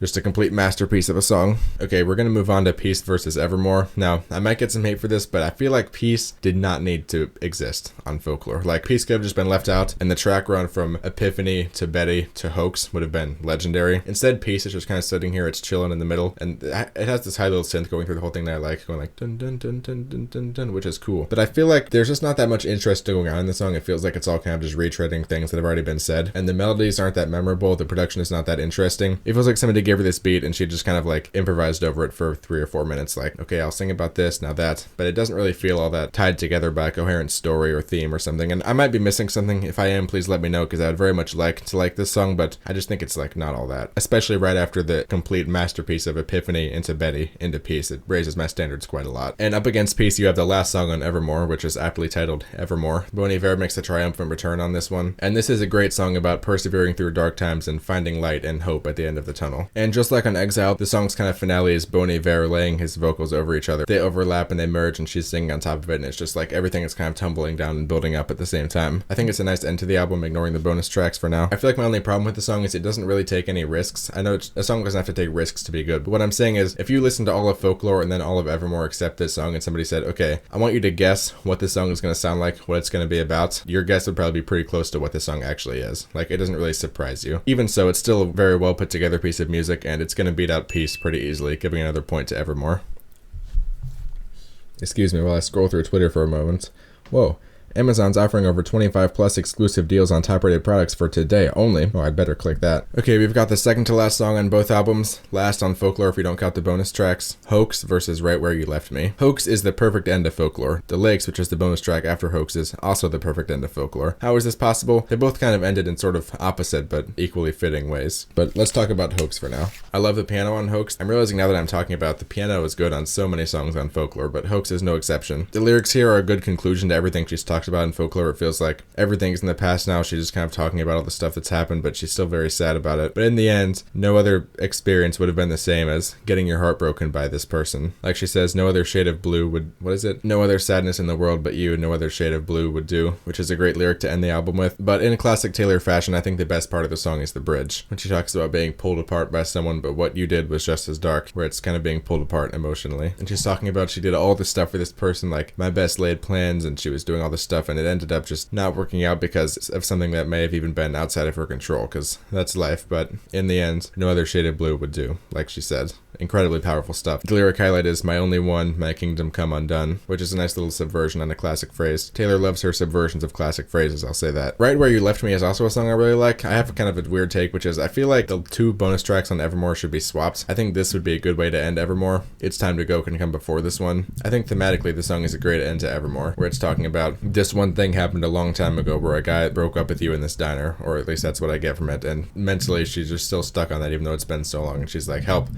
Just a complete masterpiece of a song. Okay, we're gonna move on to Peace versus Evermore. Now, I might get some hate for this, but I feel like Peace did not need to exist on Folklore. Like, Peace could have just been left out, and the track run from Epiphany to Betty to Hoax would have been legendary. Instead, Peace is just kind of sitting here, it's chilling in the middle, and it has this high little synth going through the whole thing that I like, going like dun dun dun dun dun dun dun, which is cool. But I feel like there's just not that much interest going on in the song. It feels like it's all kind of just retreading things that have already been said, and the melodies aren't that memorable, the production is not that interesting. It feels like somebody gave her this beat and she just kind of like improvised over it for 3 or 4 minutes, like, okay, I'll sing about this, now that, but it doesn't really feel all that tied together by a coherent story or theme or something. And I might be missing something. If I am, please let me know, because I would very much like to like this song, but I just think it's like not all that, especially right after the complete masterpiece of Epiphany into Betty into Peace. It raises my standards quite a lot. And up against Peace, you have the last song on Evermore, which is aptly titled Evermore. Bon Iver makes a triumphant return on this one, and this is a great song about persevering through dark times and finding light and hope at the end of the tunnel. And just like on Exile, the song's kind of finale is Bon Iver laying his vocals over each other. They overlap and they merge, and she's singing on top of it, and it's just like everything is kind of tumbling down and building up at the same time. I think it's a nice end to the album, ignoring the bonus tracks for now. I feel like my only problem with the song is it doesn't really take any risks. I know a song doesn't have to take risks to be good, but what I'm saying is, if you listen to all of Folklore and then all of Evermore except this song, and somebody said, okay, I want you to guess what this song is going to sound like, what it's going to be about, your guess would probably be pretty close to what this song actually is. Like, it doesn't really surprise you. Even so, it's still a very well put together piece of music, and it's going to beat out Peace pretty easily, giving another point to Evermore. Excuse me while I scroll through Twitter for a moment. Whoa. Amazon's offering over 25 plus exclusive deals on top-rated products for today only. Oh, I'd better click that. Okay, we've got the second to last song on both albums. Last on Folklore if you don't count the bonus tracks. Hoax versus Right Where You Left Me. Hoax is the perfect end of Folklore. The Lakes, which is the bonus track after Hoax, is also the perfect end of Folklore. How is this possible? They both kind of ended in sort of opposite but equally fitting ways. But let's talk about Hoax for now. I love the piano on Hoax. I'm realizing now that I'm talking about the piano is good on so many songs on Folklore, but Hoax is no exception. The lyrics here are a good conclusion to everything she's talked about in Folklore. It feels like everything's in the past now. She's just kind of talking about all the stuff that's happened, but she's still very sad about it. But in the end, no other experience would have been the same as getting your heart broken by this person. Like she says, no other shade of blue would, what is it? No other sadness in the world but you, no other shade of blue would do, which is a great lyric to end the album with. But in classic Taylor fashion, I think the best part of the song is the bridge, when she talks about being pulled apart by someone, but what you did was just as dark, where it's kind of being pulled apart emotionally. And she's talking about she did all this stuff for this person, like my best laid plans, and she was doing all this stuff, and it ended up just not working out because of something that may have even been outside of her control, because that's life. But in the end, no other shade of blue would do, like she said. Incredibly powerful stuff. The lyric highlight is my only one, my kingdom come undone, which is a nice little subversion on a classic phrase. Taylor loves her subversions of classic phrases, I'll say that. Right Where You Left Me is also a song I really like. I have kind of a weird take, which is I feel like the 2 bonus tracks on Evermore should be swapped. I think this would be a good way to end Evermore. It's Time to Go can come before this one. I think thematically the song is a great end to Evermore, where it's talking about this one thing happened a long time ago where a guy broke up with you in this diner, or at least that's what I get from it, and mentally she's just still stuck on that even though it's been so long, and she's like, help,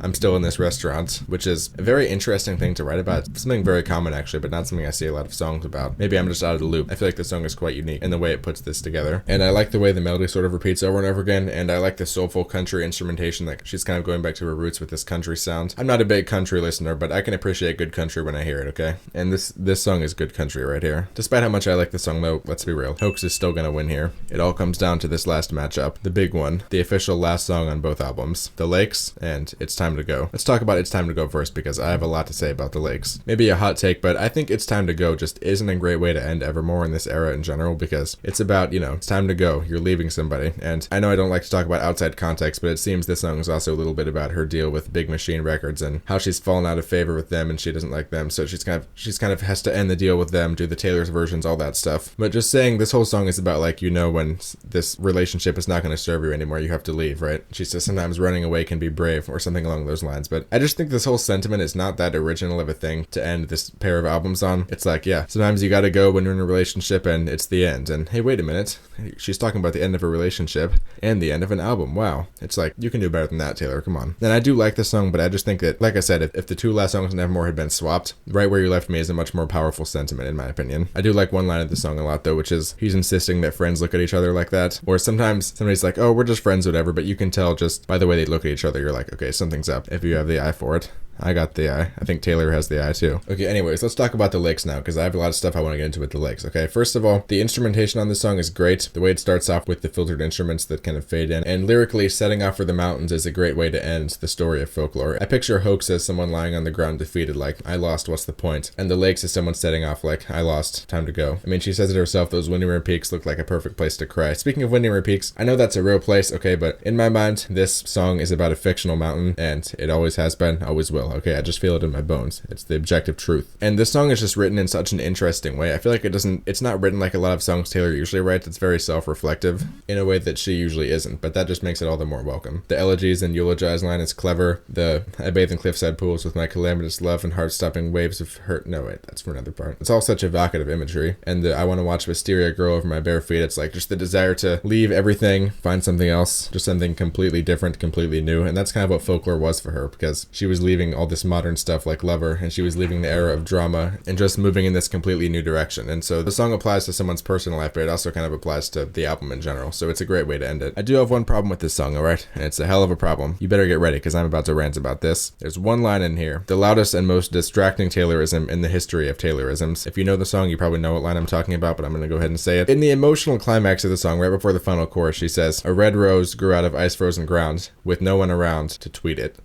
I'm still in this restaurant, which is a very interesting thing to write about. It's something very common actually, but not something I see a lot of songs about. Maybe I'm just out of the loop. I feel like the song is quite unique in the way it puts this together. And I like the way the melody sort of repeats over and over again, and I like the soulful country instrumentation. Like she's kind of going back to her roots with this country sound. I'm not a big country listener, but I can appreciate good country when I hear it, okay? And this song is good country right here. Despite how much I like the song though, let's be real, Hoax is still gonna win here. It all comes down to this last matchup, the big one, the official last song on both albums, The Lakes and It's Time to Go. Let's talk about It's Time to Go first because I have a lot to say about The Lakes. Maybe a hot take, but I think It's Time to Go just isn't a great way to end Evermore in this era in general, because it's about, you know, it's time to go, you're leaving somebody. And I know I don't like to talk about outside context, but it seems this song is also a little bit about her deal with Big Machine Records and how she's fallen out of favor with them and she doesn't like them, so she's kind of has to end the deal with them, do the Taylor's versions, all that stuff. But just saying, this whole song is about, like, you know, when this relationship is not going to serve you anymore, you have to leave, right? She says sometimes running away can be brave, or something along those lines. But I just think this whole sentiment is not that original of a thing to end this pair of albums on. It's like, yeah, sometimes you gotta go when you're in a relationship and it's the end. And hey, wait a minute, she's talking about the end of a relationship and the end of an album. Wow. It's like, you can do better than that, Taylor, come on. And I do like this song, but I just think that, like I said, if the two last songs in Evermore had been swapped, Right Where You Left Me is a much more powerful sentiment in my opinion. I do like one line of the song a lot though, which is he's insisting that friends look at each other like that. Or sometimes somebody's like, oh, we're just friends, whatever, but you can tell just by the way they look at each other, you're like, okay, something's up if you have the eye for it. I got the eye. I think Taylor has the eye too. Okay, anyways, let's talk about The Lakes now, because I have a lot of stuff I want to get into with The Lakes, okay? First of all, the instrumentation on this song is great. The way it starts off with the filtered instruments that kind of fade in, and lyrically, setting off for the mountains is a great way to end the story of Folklore. I picture Hoax as someone lying on the ground defeated, like, I lost, what's the point? And The Lakes is someone setting off like, I lost, time to go. I mean, she says it herself, those Windermere Peaks look like a perfect place to cry. Speaking of Windermere Peaks, I know that's a real place, okay, but in my mind, this song is about a fictional mountain, and it always has been, always will, okay? I just feel it in my bones. It's the objective truth. And this song is just written in such an interesting way. I feel like it's not written like a lot of songs Taylor usually writes. It's very self-reflective in a way that she usually isn't, but that just makes it all the more welcome. The elegies and eulogize line is clever. The I bathe in cliffside pools with my calamitous love and heart-stopping waves of hurt. No, wait, that's for another part. It's all such evocative imagery. And the I want to watch wisteria grow over my bare feet. It's like just the desire to leave everything, find something else, just something completely different, completely new. And that's kind of what Folklore was for her, because she was leaving all this modern stuff like Lover, and she was leaving the era of drama and just moving in this completely new direction. And so the song applies to someone's personal life, but it also kind of applies to the album in general. So it's a great way to end it. I do have one problem with this song, alright? And it's a hell of a problem. You better get ready, because I'm about to rant about this. There's one line in here, the loudest and most distracting Taylorism in the history of Taylorisms. If you know the song, you probably know what line I'm talking about, but I'm gonna go ahead and say it. In the emotional climax of the song, right before the final chorus, she says, a red rose grew out of ice-frozen ground, with no one around to tweet it.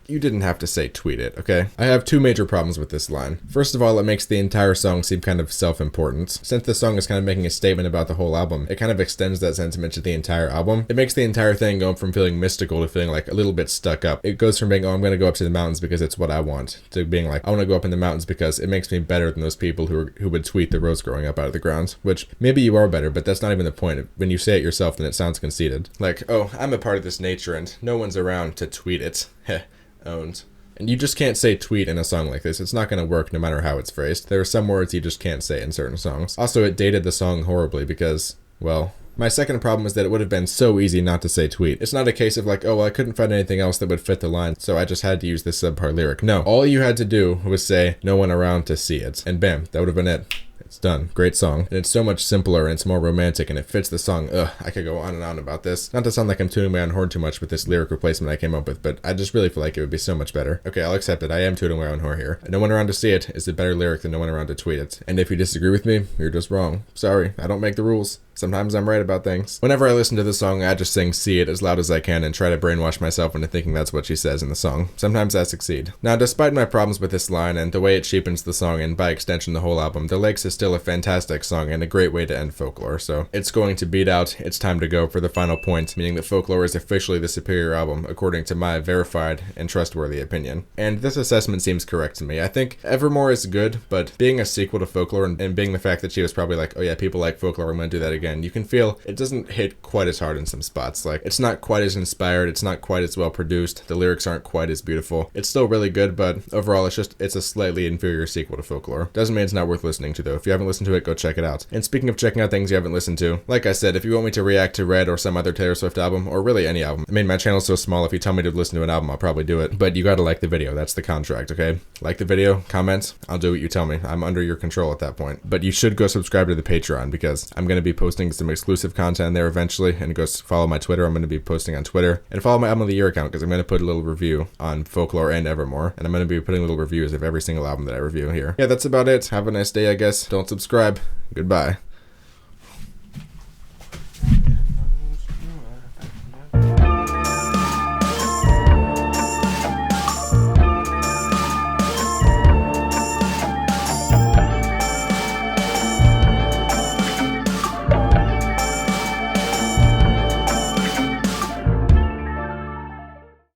You didn't have to say tweet it, okay? I have two major problems with this line. First of all, it makes the entire song seem kind of self-important. Since the song is kind of making a statement about the whole album, it kind of extends that sentiment to the entire album. It makes the entire thing go from feeling mystical to feeling like a little bit stuck up. It goes from being, oh, I'm gonna go up to the mountains because it's what I want, to being like, I wanna go up in the mountains because it makes me better than those people who would tweet the rose growing up out of the ground. Which, maybe you are better, but that's not even the point. When you say it yourself, then it sounds conceited. Like, oh, I'm a part of this nature and no one's around to tweet it. Heh. Owned. And you just can't say tweet in a song like this. It's not going to work no matter how it's phrased. There are some words you just can't say in certain songs. Also, it dated the song horribly because, well, my second problem is that it would have been so easy not to say tweet. It's not a case of like, oh, well, I couldn't find anything else that would fit the line, so I just had to use this subpar lyric. No, all you had to do was say, no one around to see it. And bam, that would have been it. It's done. Great song. And it's so much simpler and it's more romantic and it fits the song. Ugh, I could go on and on about this. Not to sound like I'm tuning my own horn too much with this lyric replacement I came up with, but I just really feel like it would be so much better. Okay, I'll accept it. I am tooting my own horn here. No one around to see it is a better lyric than no one around to tweet it. And if you disagree with me, you're just wrong. Sorry, I don't make the rules. Sometimes I'm right about things. Whenever I listen to the song, I just sing see it as loud as I can and try to brainwash myself into thinking that's what she says in the song. Sometimes I succeed. Now, despite my problems with this line and the way it cheapens the song and by extension the whole album, The Lakes is still a fantastic song and a great way to end Folklore. So it's going to beat out It's Time to Go for the final point, meaning that Folklore is officially the superior album according to my verified and trustworthy opinion. And this assessment seems correct to me. I think Evermore is good, but being a sequel to Folklore and being the fact that she was probably like, oh yeah, people like Folklore, I'm gonna do that again, again, you can feel it doesn't hit quite as hard in some spots. Like, it's not quite as inspired, it's not quite as well produced, the lyrics aren't quite as beautiful. It's still really good, but overall it's a slightly inferior sequel to Folklore. Doesn't mean it's not worth listening to though. If you haven't listened to it, go check it out. And speaking of checking out things you haven't listened to, like I said, if you want me to react to Red or some other Taylor Swift album, or really any album, I mean, my channel's so small, if you tell me to listen to an album, I'll probably do it. But you gotta like the video, that's the contract, okay? Like the video, comment, I'll do what you tell me. I'm under your control at that point. But you should go subscribe to the Patreon, because I'm gonna be posting some exclusive content there eventually, and go follow my Twitter. I'm gonna be posting on Twitter, and follow my Album of the Year account, because I'm gonna put a little review on Folklore and Evermore, and I'm gonna be putting little reviews of every single album that I review here. Yeah, that's about it. Have a nice day, I guess. Don't subscribe. Goodbye.